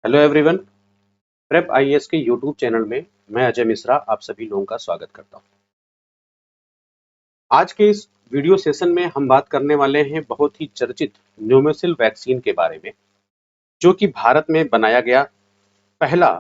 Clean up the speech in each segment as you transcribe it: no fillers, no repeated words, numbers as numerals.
Hello everyone. Prep IAS के YouTube channel में मैं अजय मिश्रा आप सभी लोगों का स्वागत करता हूं। आज के इस वीडियो सेशन में हम बात करने वाले हैं बहुत ही चर्चित न्यूमोसिल वैक्सीन के बारे में, जो कि भारत में बनाया गया पहला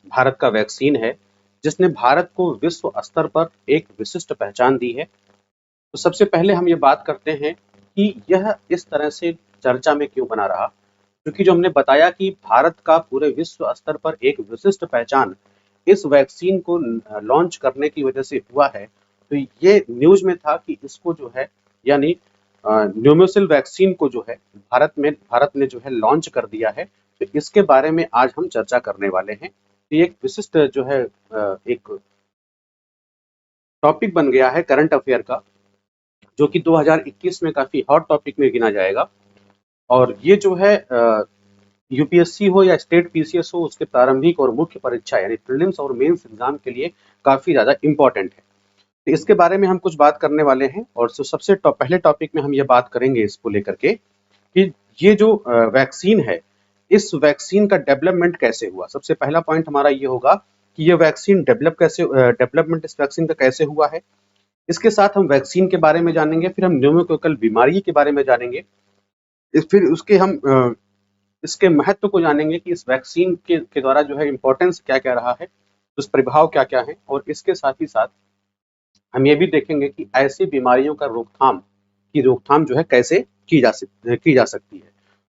भारत का वैक्सीन है, जिसने भारत को विश्व स्तर पर एक विशिष्ट पहचान दी है। तो सबसे पहले हम ये बात करते हैं कि यह इस तरह से चर्चा में क्यों बना रहा, क्योंकि जो हमने बताया कि भारत का पूरे विश्व स्तर पर एक विशिष्ट पहचान इस वैक्सीन को लॉन्च करने की वजह से हुआ है। तो ये न्यूज में था कि इसको जो है यानी न्यूमोसिल वैक्सीन को जो है भारत ने जो है लॉन्च कर दिया है। तो इसके बारे में आज हम चर्चा करने वाले हैं। ये एक विशिष्ट जो है एक टॉपिक बन गया है करंट अफेयर का, जो कि 2021 में काफी हॉट टॉपिक में गिना जाएगा। और ये जो है यूपीएससी हो या स्टेट पीसीएस हो, उसके प्रारंभिक और मुख्य परीक्षा यानी प्रीलिम्स और मेंस एग्जाम के लिए काफी ज्यादा इंपॉर्टेंट है। तो इसके बारे में हम कुछ बात करने वाले हैं। और सबसे पहले टॉपिक में हम ये बात करेंगे इसको लेकर के कि ये जो वैक्सीन है, इस वैक्सीन का डेवलपमेंट कैसे हुआ। सबसे पहला पॉइंट हमारा ये होगा कि ये वैक्सीन डेवलपमेंट इस वैक्सीन का कैसे हुआ है। इसके साथ हम वैक्सीन के बारे में जानेंगे, फिर हम न्यूमोकोकल बीमारी के बारे में जानेंगे, फिर उसके हम इसके महत्व को जानेंगे कि इस वैक्सीन के द्वारा जो है इम्पोर्टेंस क्या क्या रहा है, दुष्प्रभाव क्या क्या है। और इसके साथ ही साथ हम ये भी देखेंगे कि ऐसी बीमारियों का रोकथाम जो है कैसे की जा सकती है।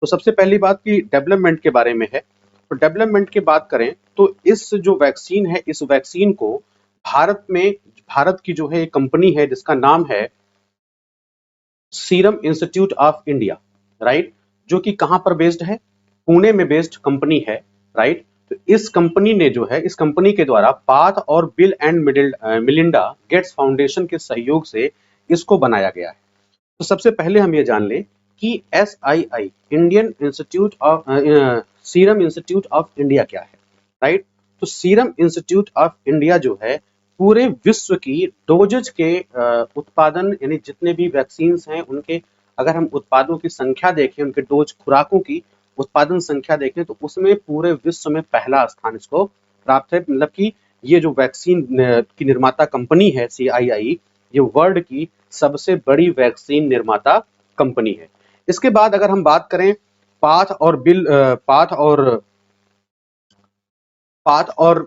तो सबसे पहली बात की डेवलपमेंट के बारे में है। तो डेवलपमेंट की बात करें तो इस जो वैक्सीन है, इस वैक्सीन को भारत की जो है एक कंपनी है जिसका नाम है serum institute of India, right, जो कि कहां पर बेस्ड है, पुणे में बेस्ड कंपनी है, राइट। तो इस कंपनी ने जो है, इस कंपनी के द्वारा पाथ और bill and Melinda Gates foundation के सहयोग से इसको बनाया गया है। तो सबसे पहले हम ये जान लें कि SII Indian institute of serum institute of India क्या है, राइट। तो सीरम इंस्टीट्यूट ऑफ इंडिया जो है पूरे विश्व की डोजेज के उत्पादन यानी जितने भी वैक्सीन हैं उनके, अगर हम उत्पादों की संख्या देखें, उनके डोज खुराकों की उत्पादन संख्या देखें, तो उसमें पूरे विश्व में पहला स्थान इसको प्राप्त है। मतलब कि ये जो वैक्सीन की निर्माता कंपनी है CII, ये वर्ल्ड की सबसे बड़ी वैक्सीन निर्माता कंपनी है। इसके बाद अगर हम बात करें पाथ और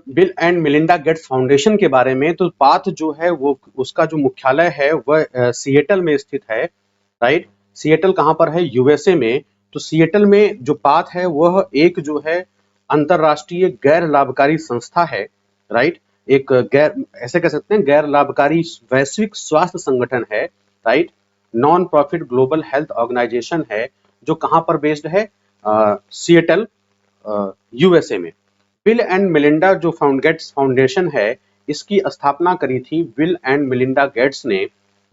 bill and Melinda Gates foundation के बारे में, तो पाथ जो है वो उसका जो मुख्यालय है वह सिएटल में स्थित है, राइट। सिएटल कहां पर है, यूएसए में। तो सिएटल में जो पाथ है वह एक जो है अंतरराष्ट्रीय गैर लाभकारी संस्था है, राइट। एक गैर, ऐसे कह सकते हैं गैर लाभकारी वैश्विक स्वास्थ्य संगठन है, right. Non profit global health organisation है, जो कहां पर बेस्ड है, सिएटल, यूएसए में। बिल एंड मिलिंडा जो गेट्स फाउंडेशन है, इसकी स्थापना करी थी बिल एंड मिलिंडा गेट्स ने,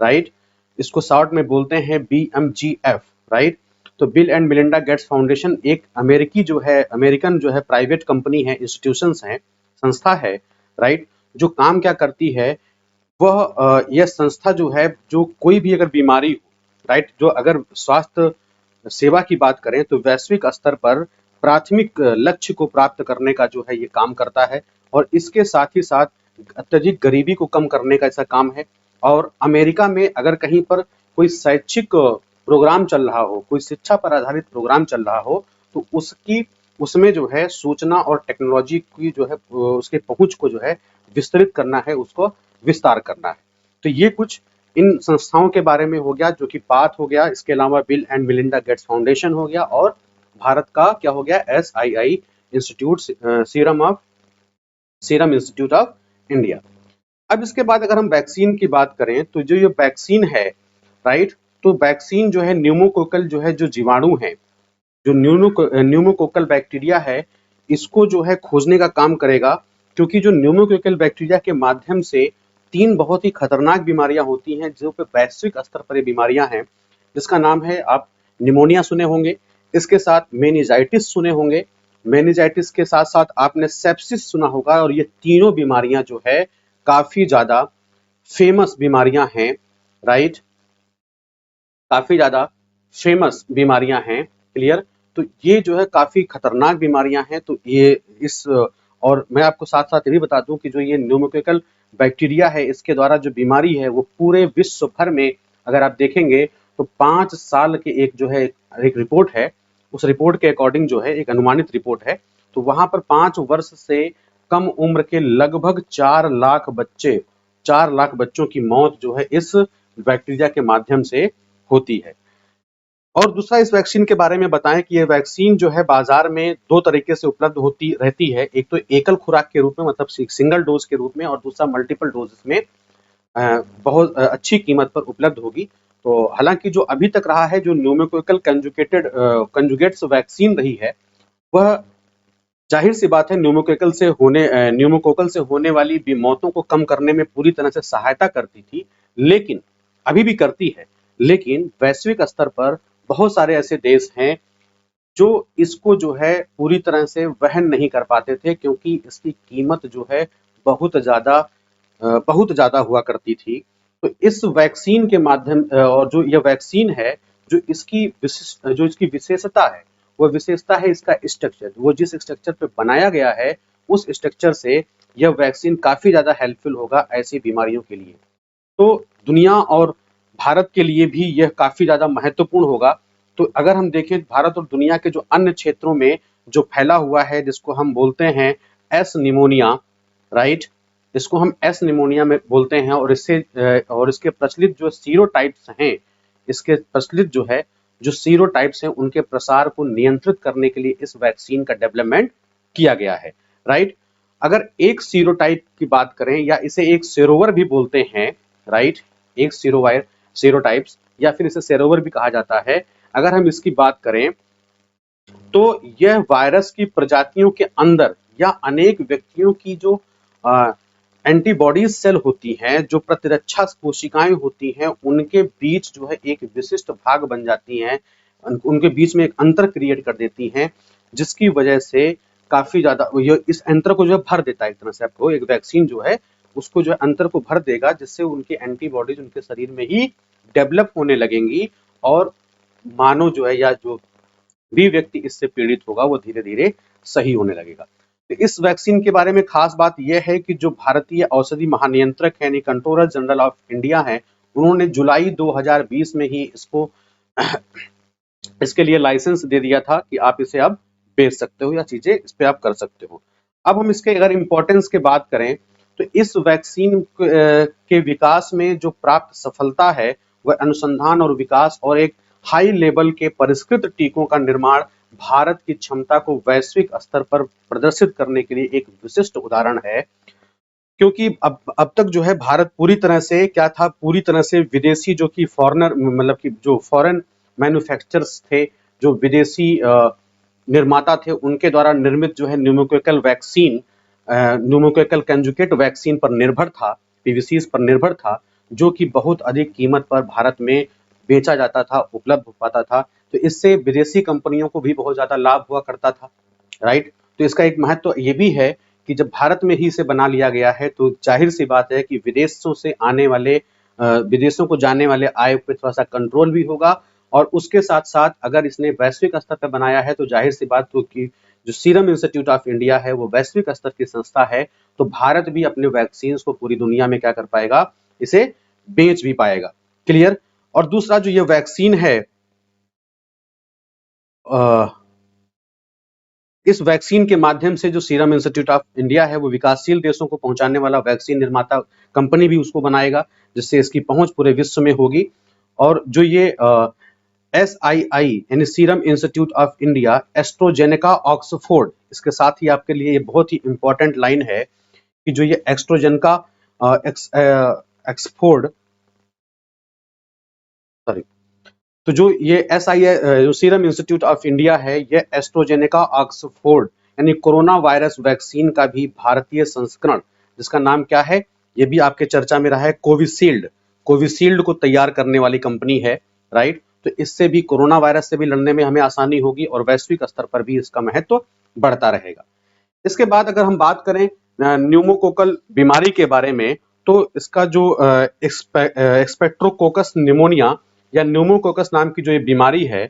राइट। इसको शॉर्ट में बोलते हैं BMGF, राइट। तो Bill and Melinda Gates foundation एक अमेरिकन जो है प्राइवेट कंपनी है, इंस्टीट्यूशंस है, संस्था है, राइट। जो काम क्या करती है, वह यह संस्था जो है, जो कोई भी अगर बीमारी हो, राइट, जो अगर स्वास्थ्य सेवा की बात करें तो वैश्विक स्तर पर प्राथमिक लक्ष्य को प्राप्त करने का जो है ये काम करता है। और इसके साथ ही साथ अत्यधिक गरीबी को कम करने का ऐसा काम है। और अमेरिका में अगर कहीं पर कोई शैक्षिक प्रोग्राम चल रहा हो, कोई शिक्षा पर आधारित प्रोग्राम चल रहा हो, तो उसमें जो है सूचना और टेक्नोलॉजी की जो है उसके पहुंच को जो है विस्तृत करना है, उसको विस्तार करना है। तो ये कुछ इन संस्थाओं के बारे में हो गया, जो कि पाथ हो गया, इसके अलावा bill and Melinda Gates foundation हो गया, और भारत का क्या हो गया, SII institute, serum institute of India. अब इसके बाद अगर हम वैक्सीन की बात करें, तो जो ये वैक्सीन है, राइट, तो वैक्सीन जो है न्यूमोकोकल जो है, जो जीवाणु है, जो न्यूमोकोकल बैक्टीरिया है, इसको जो है खोजने का काम करेगा। क्योंकि जो न्यूमोकोकल बैक्टीरिया के माध्यम से 3 बहुत ही खतरनाक बीमारियां होती हैं, जो पे वैश्विक स्तर पर ये बीमारियां हैं, जिसका नाम है, आप निमोनिया सुने होंगे, इसके साथ मेनिंजाइटिस सुने होंगे, मेनिंजाइटिस के साथ साथ आपने सेप्सिस सुना होगा। और ये तीनों बीमारियां जो है काफी ज्यादा फेमस बीमारियां हैं, राइट, काफी ज्यादा फेमस बीमारियां हैं, क्लियर। तो ये जो है काफ़ी खतरनाक बीमारियां हैं। तो ये इस और मैं आपको साथ-साथ ये भी बता दूं कि जो ये न्यूमोकोकल बैक्टीरिया है, इसके द्वारा जो बीमारी है वो पूरे विश्व भर में अगर आप देखेंगे तो 5 साल के एक जो है एक रिपोर्ट है, उस रिपोर्ट के अकॉर्डिंग जो है एक अनुमानित रिपोर्ट है, तो वहां पर 5 वर्ष से कम उम्र के लगभग 4 लाख बच्चे 4 लाख बच्चों की मौत जो है इस बैक्टीरिया के माध्यम से होती है। और दूसरा इस वैक्सीन के बारे में बताएं कि ये वैक्सीन जो है बाजार में 2 तरीके से उपलब्ध होती रहती है। एक तो एकल खुराक के रूप में मतलब सिंगल डोज के रूप में, और दूसरा मल्टीपल डोजेस में बहुत अच्छी कीमत पर उपलब्ध होगी। तो हालांकि जो अभी तक रहा है, जो न्यूमोकोकल कंजुगेट्स वैक्सीन रही है, वह जाहिर सी बात है न्यूमोकोकल से होने वाली मौतों को कम करने में पूरी तरह से सहायता करती थी, लेकिन अभी भी करती है। लेकिन वैश्विक स्तर पर बहुत सारे ऐसे देश हैं जो इसको जो है पूरी तरह से वहन नहीं कर पाते थे, क्योंकि इसकी कीमत जो है बहुत ज्यादा बहुत ज्यादा हुआ करती थी। तो इस वैक्सीन के माध्यम और जो यह वैक्सीन है, जो इसकी विशेषता है, वो विशेषता है इसका स्ट्रक्चर। वो जिस स्ट्रक्चर पे बनाया गया है, उस स्ट्रक्चर से यह वैक्सीन काफी ज्यादा हेल्पफुल होगा ऐसी बीमारियों के लिए। तो दुनिया और भारत के लिए भी यह काफी ज्यादा महत्वपूर्ण होगा। तो अगर हम देखें भारत और दुनिया के जो अन्य क्षेत्रों में जो फैला हुआ है, जिसको हम बोलते हैं एस निमोनिया, राइट, इसको हम एस निमोनिया में बोलते हैं, और इसके प्रचलित जो सीरोटाइप्स हैं, इसके प्रचलित जो सीरोटाइप्स हैं, उनके प्रसार को नियंत्रित करने के लिए इस वैक्सीन का डेवलपमेंट किया गया है, राइट। अगर एक सीरोटाइप की बात करें, या इसे एक सेरोवर भी बोलते हैं, राइट, एक सीरोटाइप्स, या फिर इसे सेरोवर भी कहा जाता है। अगर हम इसकी बात करें तो यह वायरस की प्रजातियों के अंदर या अनेक व्यक्तियों की जो एंटीबॉडीज सेल होती हैं, जो प्रतिरक्षा कोशिकाएं होती हैं, उनके बीच जो है एक विशिष्ट भाग बन जाती हैं, उनके बीच में एक अंतर क्रिएट कर देती हैं, जिसकी वजह से काफी ज्यादा इस अंतर को जो भर देता है। एक तरह से आपको एक वैक्सीन जो है उसको जो है अंतर को भर देगा, जिससे उनके एंटीबॉडीज उनके शरीर में ही डेवलप होने लगेंगी, और मानव जो है या जो भी व्यक्ति इससे पीड़ित होगा वो धीरे धीरे सही होने लगेगा। तो इस वैक्सीन के बारे में खास बात यह है कि जो भारतीय औषधि महानियंत्रक है, यानी कंट्रोलर जनरल ऑफ इंडिया है, उन्होंने जुलाई 2020 में ही इसके लिए लाइसेंस दे दिया था कि आप इसे अब बेच सकते हो या चीजें इस पे आप कर सकते हो। अब हम इसके अगर इम्पोर्टेंस की बात करें तो इस वैक्सीन के विकास में जो प्राप्त सफलता है, वह अनुसंधान और विकास और एक हाई लेवल के परिष्कृत टीकों का निर्माण भारत की क्षमता को वैश्विक स्तर पर प्रदर्शित करने के लिए एक विशिष्ट उदाहरण है। क्योंकि अब तक जो है भारत पूरी तरह से क्या था, पूरी तरह से विदेशी जो कि फॉरेनर मतलब कि जो फॉरेन मैन्युफैक्चरर्स थे, जो विदेशी निर्माता थे, उनके द्वारा निर्मित जो है न्यूमोकोकल कंजुगेट वैक्सीन पर निर्भर था, पीवीसीज पर निर्भर था, जो कि बहुत अधिक कीमत पर भारत में बेचा जाता था, उपलब्ध हो पाता था। तो इससे विदेशी कंपनियों को भी बहुत ज्यादा लाभ हुआ करता था, राइट। तो इसका एक महत्व ये भी है कि जब भारत में ही इसे बना लिया गया है, तो जाहिर सी बात है कि विदेशों से आने वाले विदेशों को जाने वाले आय पे थोड़ा सा कंट्रोल भी होगा, और उसके साथ साथ अगर इसने वैश्विक स्तर पर बनाया है, तो जाहिर सी बात हो कि जो सीरम इंस्टीट्यूट ऑफ इंडिया है वो वैश्विक स्तर की संस्था है, तो भारत भी अपने वैक्सीन को पूरी दुनिया में क्या कर पाएगा, इसे बेच भी पाएगा। क्लियर। और दूसरा जो ये वैक्सीन है, इस वैक्सीन के माध्यम से जो सीरम इंस्टीट्यूट ऑफ इंडिया है वो विकासशील देशों को पहुंचाने वाला वैक्सीन निर्माता कंपनी भी उसको बनाएगा, जिससे इसकी पहुंच पूरे विश्व में होगी। और जो ये SII यानी serum institute of India AstraZeneca Oxford, इसके साथ ही आपके लिए ये बहुत ही इंपॉर्टेंट लाइन है कि जो ये एस्ट्रोजेनेका एक्सफोर्ड सॉरी तो जो ये जो सीरम इंस्टीट्यूट ऑफ इंडिया है, ये एस्ट्रोजेनेका ऑक्सफोर्ड यानी कोरोना वायरस वैक्सीन का भी भारतीय संस्करण, जिसका नाम क्या है, ये भी आपके चर्चा में रहा है, कोविशील्ड को तैयार करने वाली कंपनी है, राइट। तो इससे भी कोरोना वायरस से भी लड़ने में हमें आसानी होगी, और वैश्विक स्तर पर भी इसका महत्व बढ़ता रहेगा। इसके बाद अगर हम बात करें न्यूमोकोकल बीमारी के बारे में, तो इसका जो एक्सपेक्ट्रोकोकस निमोनिया या न्यूमोकोकस नाम की जो ये बीमारी है,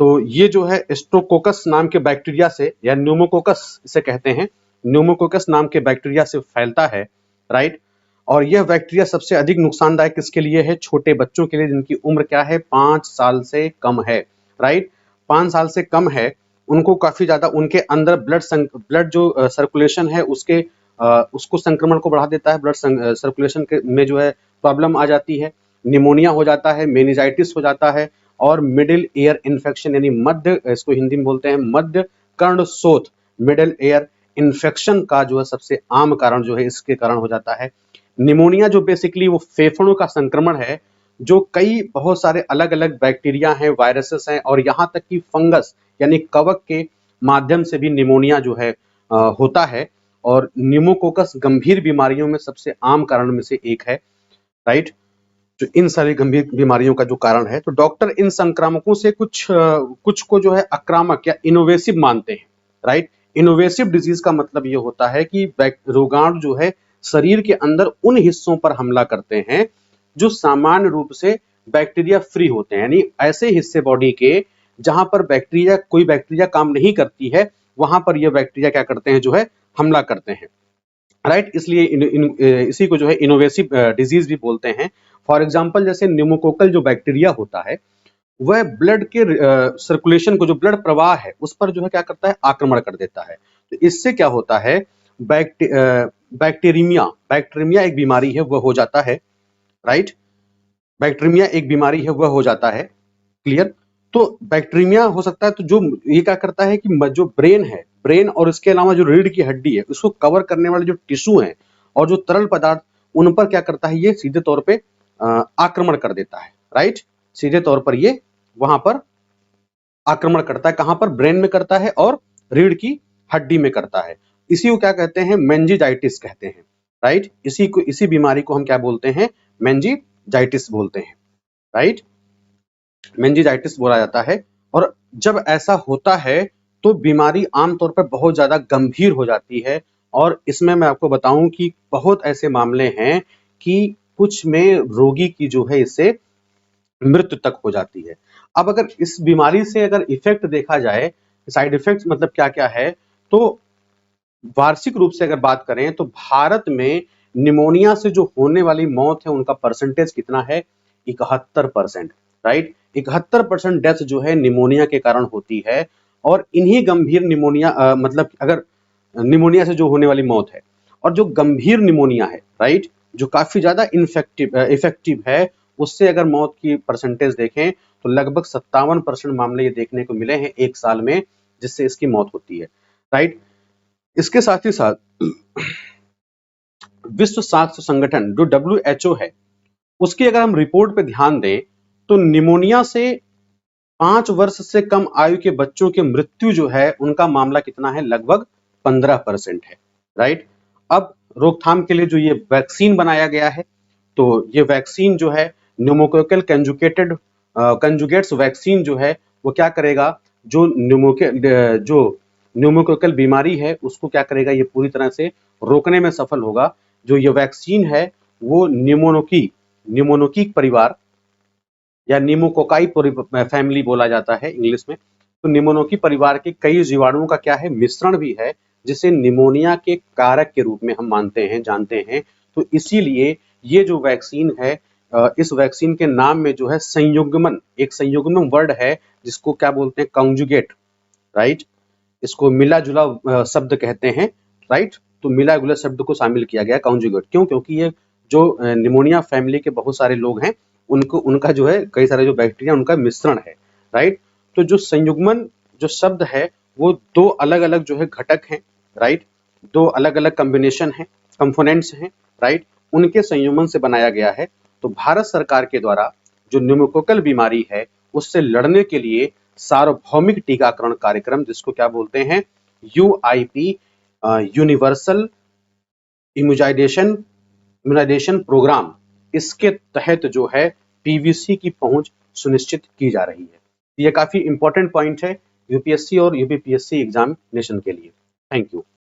तो ये जो है स्ट्रोकोकस नाम के बैक्टीरिया से, या न्यूमोकोकस इसे कहते हैं, न्यूमोकोकस नाम के बैक्टीरिया से फैलता है, राइट। और यह बैक्टीरिया सबसे अधिक नुकसानदायक किसके लिए है? छोटे बच्चों के लिए जिनकी उम्र क्या है? 5 साल से कम है, राइट। 5 साल से कम है, उनको काफी ज्यादा उनके अंदर ब्लड जो सर्कुलेशन है उसको संक्रमण को बढ़ा देता है। ब्लड सर्कुलेशन में जो है प्रॉब्लम आ जाती है, निमोनिया हो जाता है, मेनिंजाइटिस हो जाता है, और मिडिल ईयर इन्फेक्शन यानी मध्य, इसको हिंदी में बोलते हैं मध्य कर्ण शोथ, मिडिल ईयर इन्फेक्शन का जो है सबसे आम कारण जो है इसके कारण हो जाता है। निमोनिया जो बेसिकली वो फेफड़ों का संक्रमण है, जो कई बहुत सारे अलग अलग बैक्टीरिया हैं, वायरसेस हैं, और यहाँ तक कि फंगस यानी कवक के माध्यम से भी निमोनिया जो है होता है। और न्यूमोकोकस गंभीर बीमारियों में सबसे आम कारण में से एक है, राइट, जो इन सारी गंभीर बीमारियों का जो कारण है। तो डॉक्टर इन संक्रामकों से कुछ को जो है आक्रामक या इनोवेसिव मानते हैं, राइट। इनोवेसिव डिजीज का मतलब ये होता है कि रोगाणु जो है शरीर के अंदर उन हिस्सों पर हमला करते हैं जो सामान्य रूप से बैक्टीरिया फ्री होते हैं, यानी ऐसे हिस्से बॉडी के जहां पर कोई बैक्टीरिया काम नहीं करती है, वहां पर यह बैक्टीरिया क्या करते हैं, जो है हमला करते हैं, राइट। इसलिए इसी को जो है इनोवेसिव डिजीज भी बोलते हैं। फॉर एग्जांपल जैसे न्यूमोकोकल जो बैक्टीरिया होता है, वह ब्लड के सर्कुलेशन को, जो ब्लड प्रवाह है उस पर जो है क्या करता है, आक्रमण कर देता है। तो इससे क्या होता है, बैक्टीरिया एक बीमारी है वह हो जाता है, राइट। बैक्टीरिया एक बीमारी है वह हो जाता है, क्लियर। तो बैक्टीरिया हो सकता है, तो जो ये क्या करता है कि जो ब्रेन है, ब्रेन और इसके अलावा जो रीढ़ की हड्डी है उसको कवर करने वाले जो टिश्यू हैं और जो तरल पदार्थ, उन पर क्या करता है, ये सीधे तौर पे आक्रमण कर देता है, राइट। सीधे तौर पर ये वहां पर आक्रमण करता है, कहां पर? ब्रेन में करता है और रीढ़ की हड्डी में करता है। इसी को क्या कहते हैं, मेनिंजाइटिस कहते हैं, राइट। इसी बीमारी को हम क्या बोलते हैं, मेनिंजाइटिस बोलते हैं, राइट। मेनिंजाइटिस बोला जाता है। और जब ऐसा होता है तो बीमारी आमतौर पर बहुत ज्यादा गंभीर हो जाती है, और इसमें मैं आपको बताऊं कि बहुत ऐसे मामले हैं कि कुछ में रोगी की जो है इससे मृत्यु तक हो जाती है। अब अगर इस बीमारी से अगर इफेक्ट देखा जाए, साइड इफेक्ट्स मतलब क्या क्या है, तो वार्षिक रूप से अगर बात करें तो भारत में निमोनिया से जो होने वाली मौत है उनका परसेंटेज कितना है, 71%, राइट। 71% डेथ जो है निमोनिया के कारण होती है। और इन्हीं गंभीर निमोनिया मतलब अगर निमोनिया से जो होने वाली मौत है, और जो गंभीर निमोनिया है, राइट, जो काफी ज्यादा इफेक्टिव है, उससे अगर मौत की परसेंटेज देखें तो लगभग 57% मामले ये देखने को मिले हैं एक साल में, जिससे इसकी मौत होती है, राइट। इसके साथ ही साथ विश्व स्वास्थ्य संगठन जो WHO है, उसकी अगर हम रिपोर्ट पे ध्यान दें तो निमोनिया से 5 वर्ष से कम आयु के बच्चों की मृत्यु जो है उनका मामला कितना है, लगभग 15% है, राइट। अब रोकथाम के लिए जो ये वैक्सीन बनाया गया है, तो ये वैक्सीन जो है न्यूमोकोकल कंजुगेट्स वैक्सीन जो है वो क्या करेगा, जो न्यूमोकोकल बीमारी है उसको क्या करेगा, ये पूरी तरह से रोकने में सफल होगा। जो ये वैक्सीन है वो न्यूमोनिकी परिवार या न्यूमोकोकाई फैमिली बोला जाता है इंग्लिश में। तो निमोनिकी परिवार के कई जीवाणुओं का क्या है, मिश्रण भी है, जिसे निमोनिया के कारक के रूप में हम जानते हैं। तो इसीलिए ये जो वैक्सीन है, इस वैक्सीन के नाम में जो है एक संयुग्मन वर्ड है जिसको क्या बोलते हैं, कॉन्जुगेट, राइट। इसको मिला जुला शब्द कहते हैं, राइट। तो मिला जुला शब्द को शामिल किया गया कॉन्जुगेट, क्यों? क्योंकि ये जो निमोनिया फैमिली के बहुत सारे लोग हैं, उनका जो है कई सारे जो बैक्टीरिया उनका मिश्रण है, राइट। तो जो संयुग्मन जो शब्द है वो दो अलग अलग जो है घटक हैं, राइट, दो अलग अलग कॉम्बिनेशन है, कंपोनेंट्स हैं, राइट, उनके संयुग्मन से बनाया गया है। तो भारत सरकार के द्वारा जो न्यूमोकोकल बीमारी है उससे लड़ने के लिए सार्वभौमिक टीकाकरण कार्यक्रम, जिसको क्या बोलते हैं, UIP, यूनिवर्सल इम्यूनाइजेशन प्रोग्राम, इसके तहत जो है PVC की पहुंच सुनिश्चित की जा रही है। ये काफी इंपॉर्टेंट पॉइंट है UPSC और UPPSC एग्जामिनेशन के लिए। Thank you.